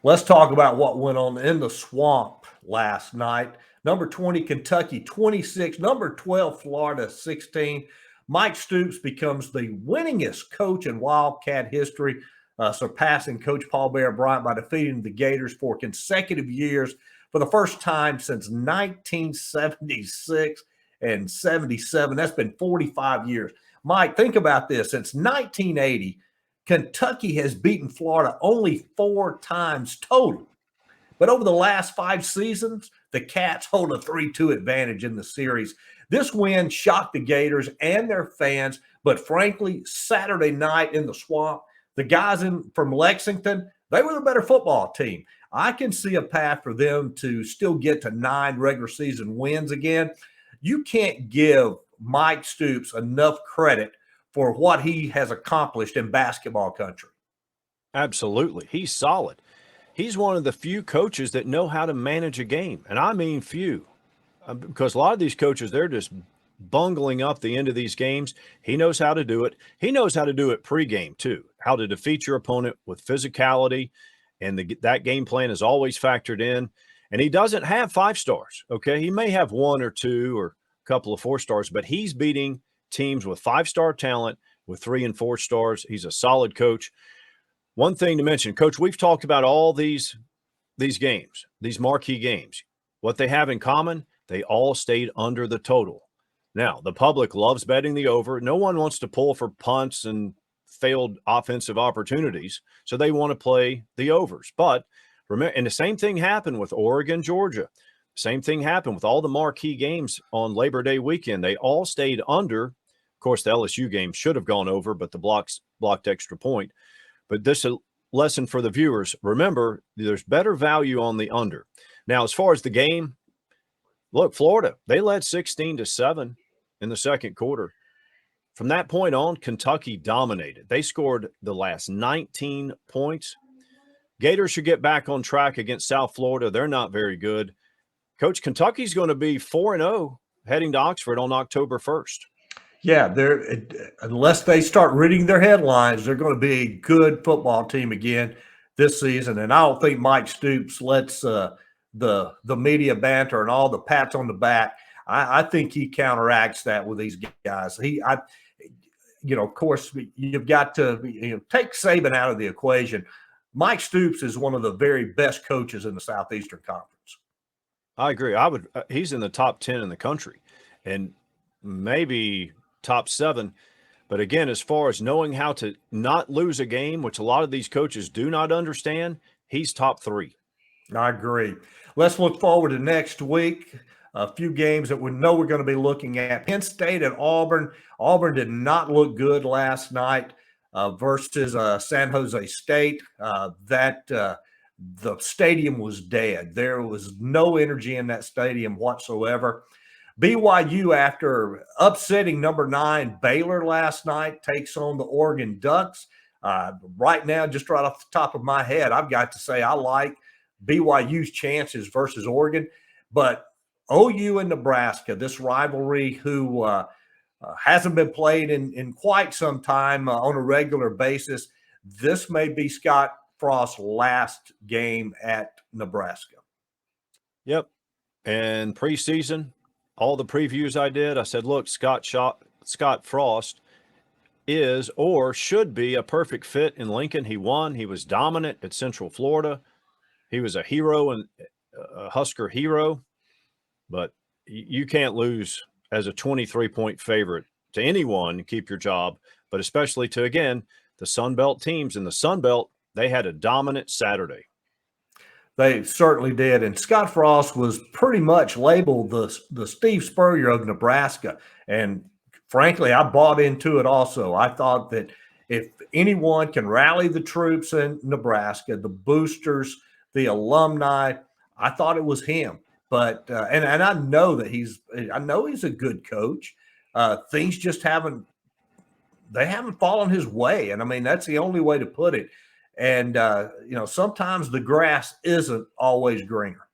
Let's talk about what went on in the swamp last night. Number 20, Kentucky, 26. Number 12, Florida, 16. Mike Stoops becomes the winningest coach in Wildcat history, surpassing Coach Paul Bear Bryant by defeating the Gators for consecutive years for the first time since 1976 and 77. That's been 45 years. Mike, think about this. Since 1980, Kentucky has beaten Florida only 4 times total. But over the last 5 seasons, the Cats hold a 3-2 advantage in the series. This win shocked the Gators and their fans, but frankly, Saturday night in the swamp, the guys from Lexington, they were the better football team. I can see a path for them to still get to 9 regular season wins again. You can't give Mike Stoops enough credit for what he has accomplished in basketball country. Absolutely. He's solid. He's one of the few coaches that know how to manage a game, and I mean few, because a lot of these coaches, they're just bungling up the end of these games. He knows how to do it. He knows how to do it pregame too, how to defeat your opponent with physicality, and that game plan is always factored in. And he doesn't have 5 stars, okay? He may have 1 or 2 or a couple of 4 stars, but he's beating teams with 5-star talent with 3 and 4 stars. He's a solid coach. One thing to mention, Coach, we've talked about all these games, these marquee games. What they have in common, they all stayed under the total. Now, the public loves betting the over. No one wants to pull for punts and failed offensive opportunities, so they want to play the overs. But remember, and the same thing happened with Oregon, Georgia. Same thing happened with all the marquee games on Labor Day weekend. They all stayed under. Of course, the LSU game should have gone over, but the blocked extra point. But this is a lesson for the viewers. Remember, there's better value on the under. Now, as far as the game, look, Florida, they led 16-7 in the second quarter. From that point on, Kentucky dominated. They scored the last 19 points. Gators should get back on track against South Florida. They're not very good. Coach, Kentucky's going to be 4-0 heading to Oxford on October 1st. Yeah, unless they start reading their headlines, they're going to be a good football team again this season. And I don't think Mike Stoops lets the media banter and all the pats on the back. I think he counteracts that with these guys. Of course, you've got to take Saban out of the equation. Mike Stoops is one of the very best coaches in the Southeastern Conference. I agree. He's in the top 10 in the country, and maybe top 7. But again, as far as knowing how to not lose a game, which a lot of these coaches do not understand, he's top 3. I agree. Let's look forward to next week. A few games that we know we're going to be looking at. Penn State at Auburn. Auburn did not look good last night versus San Jose State. The stadium was dead. There was no energy in that stadium whatsoever. BYU, after upsetting number 9 Baylor last night, takes on the Oregon Ducks. Right now, just right off the top of my head, I've got to say I like BYU's chances versus Oregon. But OU and Nebraska, this rivalry who hasn't been played in quite some time on a regular basis, this may be Scott Frost's last game at Nebraska. Yep. And preseason, all the previews I did, I said, look, Scott Frost is or should be a perfect fit in Lincoln. He won. He was dominant at Central Florida. He was a hero and a Husker hero. But you can't lose as a 23-point favorite to anyone and keep your job, but especially to, again, the Sun Belt teams. In the Sun Belt, they had a dominant Saturday. They certainly did. And Scott Frost was pretty much labeled the Steve Spurrier of Nebraska. And frankly, I bought into it also. I thought that if anyone can rally the troops in Nebraska, the boosters, the alumni, I thought it was him. But and I know that he's a good coach. Things just haven't fallen his way. And I mean, that's the only way to put it. And, sometimes the grass isn't always greener.